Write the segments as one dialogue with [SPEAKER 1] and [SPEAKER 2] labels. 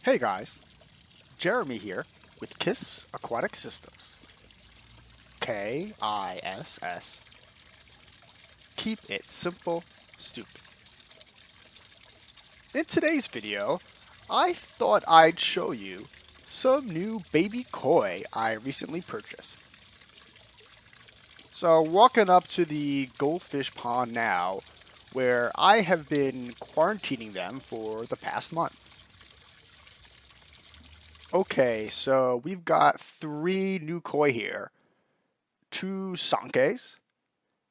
[SPEAKER 1] Hey guys, Jeremy here with KISS Aquatic Systems. KISS. Keep it simple, stupid. In today's video, I thought I'd show you some new baby koi I recently purchased. So walking up to the goldfish pond now, where I have been quarantining them for the past month. Okay, so we've got three new koi here. Two sankes,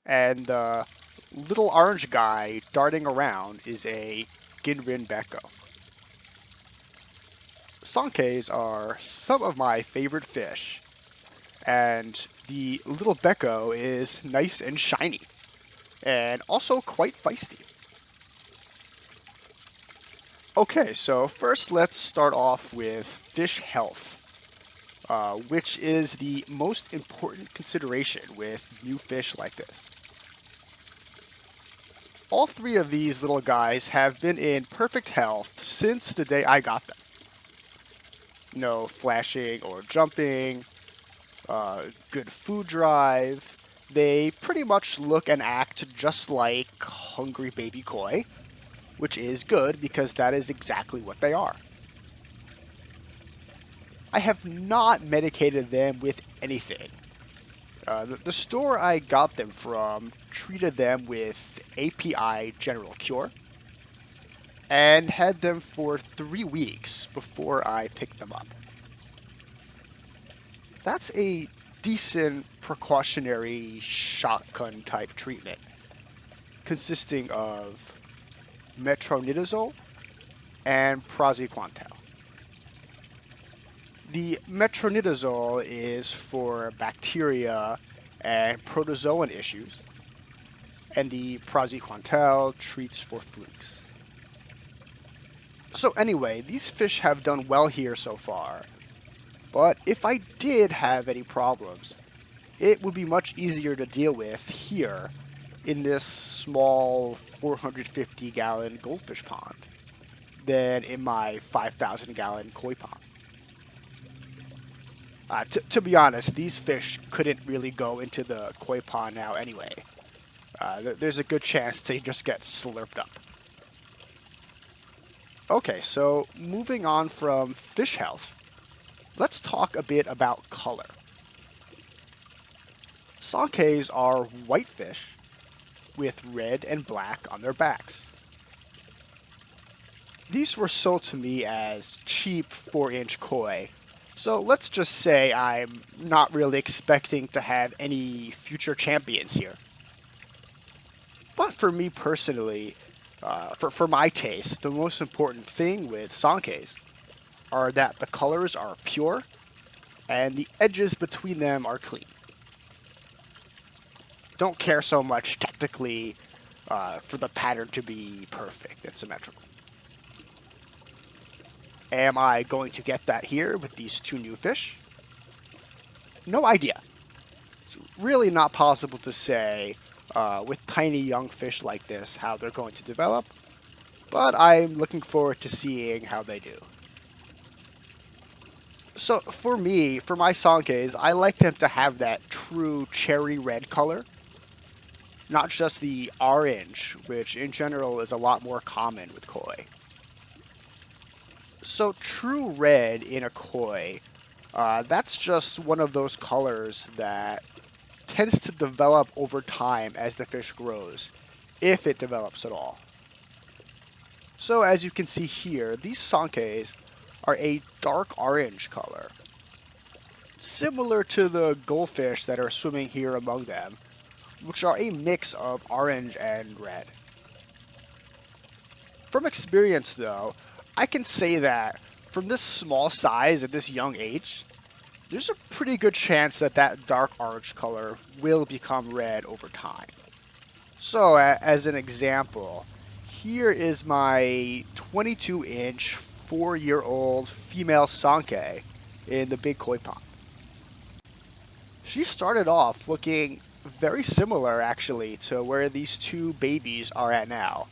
[SPEAKER 1] and the little orange guy darting around is a Ginrin bekko. Sankes are some of my favorite fish, and the little bekko is nice and shiny, and also quite feisty. Okay, so first let's start off with fish health, which is the most important consideration with new fish like this. All three of these little guys have been in perfect health since the day I got them. No flashing or jumping, good food drive. They pretty much look and act just like hungry baby koi, which is good because that is exactly what they are. I have not medicated them with anything. The store I got them from treated them with API General Cure and had them for 3 weeks before I picked them up. That's a decent precautionary shotgun type treatment consisting of metronidazole and praziquantel. The metronidazole is for bacteria and protozoan issues, and the praziquantel treats for flukes. So anyway, these fish have done well here so far, but if I did have any problems, it would be much easier to deal with here in this small 450-gallon goldfish pond than in my 5,000-gallon koi pond. To be honest, these fish couldn't really go into the koi pond now anyway. There's a good chance they just get slurped up. Okay, so moving on from fish health, let's talk a bit about color. Sankes are white fish with red and black on their backs. These were sold to me as cheap 4-inch koi, so let's just say I'm not really expecting to have any future champions here. But for me personally, for my taste, the most important thing with sankes are that the colors are pure and the edges between them are clean. Don't care so much technically for the pattern to be perfect and symmetrical. Am I going to get that here with these two new fish? No idea. It's really not possible to say with tiny young fish like this how they're going to develop, but I'm looking forward to seeing how they do. So for me, for my sankes, I like them to have that true cherry red color, not just the orange, which in general is a lot more common with koi. So true red in a koi, that's just one of those colors that tends to develop over time as the fish grows, if it develops at all. So as you can see here, these sankes are a dark orange color, similar to the goldfish that are swimming here among them, which are a mix of orange and red. From experience though, I can say that from this small size at this young age, there's a pretty good chance that that dark orange color will become red over time. So as an example, here is my 22-inch 4-year-old female sanke in the big koi pond. She started off looking very similar actually to where these two babies are at now.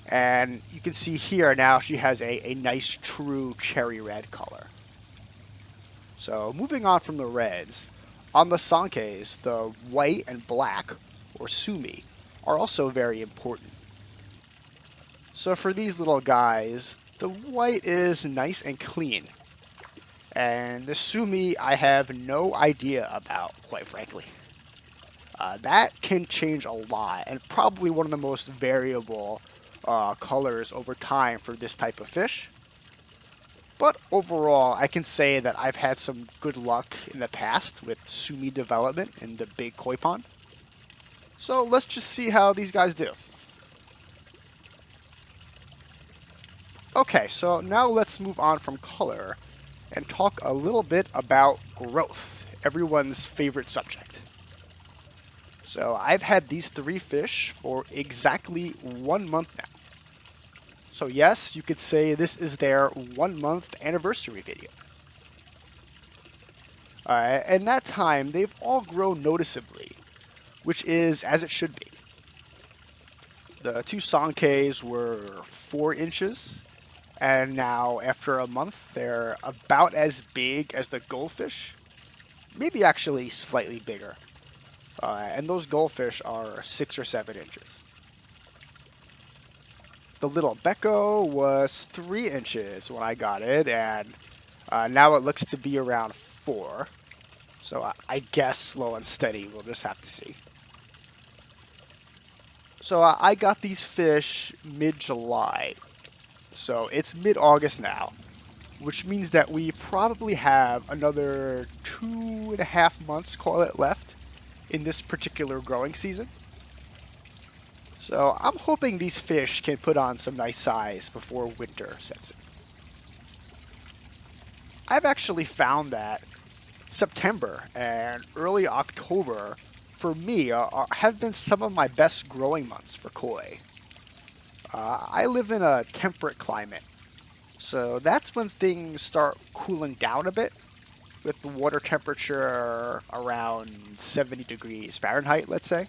[SPEAKER 1] And you can see here now she has a nice true cherry red color. So moving on from the reds, on the sankes, the white and black, or sumi, are also very important. So for these little guys, the white is nice and clean. And the sumi I have no idea about, quite frankly. That can change a lot, and probably one of the most variable colors over time for this type of fish. But overall, I can say that I've had some good luck in the past with sumi development in the big koi pond. So let's just see how these guys do. Okay, so now let's move on from color and talk a little bit about growth, everyone's favorite subject. So I've had these three fish for exactly 1 month now. So yes, you could say this is their 1 month anniversary video. In that time, they've all grown noticeably, which is as it should be. The two sankes were 4 inches, and now after a month, they're about as big as the goldfish, maybe actually slightly bigger. And those goldfish are 6 or 7 inches. The little bekko was 3 inches when I got it, and now it looks to be around 4. So I guess slow and steady, we'll just have to see. So I got these fish mid-July, so it's mid-August now, which means that we probably have another 2.5 months, call it, left in this particular growing season. So I'm hoping these fish can put on some nice size before winter sets in. I've actually found that September and early October for me have been some of my best growing months for koi. I live in a temperate climate, so that's when things start cooling down a bit, with the water temperature around 70 degrees Fahrenheit, let's say.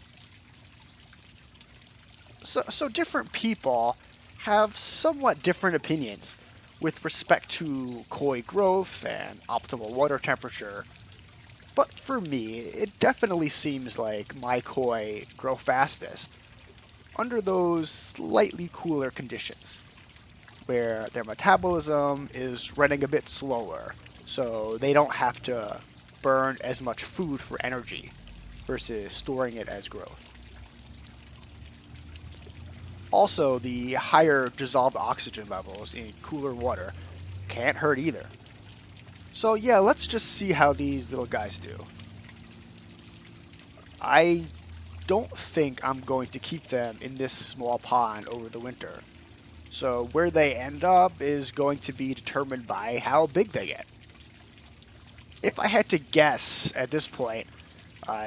[SPEAKER 1] So different people have somewhat different opinions with respect to koi growth and optimal water temperature. But for me, it definitely seems like my koi grow fastest under those slightly cooler conditions, where their metabolism is running a bit slower, so they don't have to burn as much food for energy versus storing it as growth. Also, the higher dissolved oxygen levels in cooler water can't hurt either. So yeah, let's just see how these little guys do. I don't think I'm going to keep them in this small pond over the winter. So where they end up is going to be determined by how big they get. If I had to guess at this point,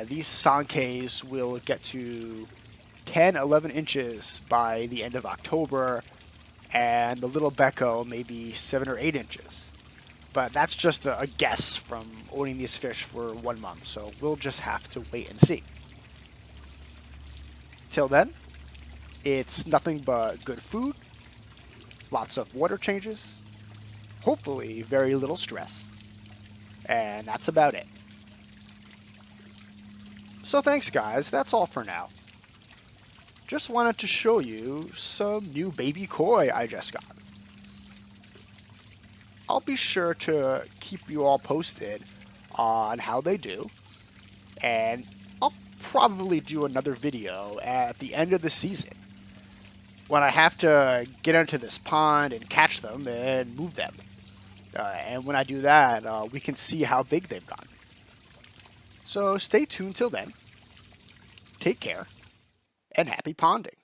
[SPEAKER 1] these sankes will get to 10, 11 inches by the end of October, and the little bekko maybe 7 or 8 inches. But that's just a guess from owning these fish for 1 month, so we'll just have to wait and see. Till then, it's nothing but good food, lots of water changes, hopefully very little stress, and that's about it. So thanks guys, that's all for now. Just wanted to show you some new baby koi I just got. I'll be sure to keep you all posted on how they do, and I'll probably do another video at the end of the season when I have to get into this pond and catch them and move them. And when I do that, we can see how big they've gotten. So stay tuned till then. Take care, and happy ponding.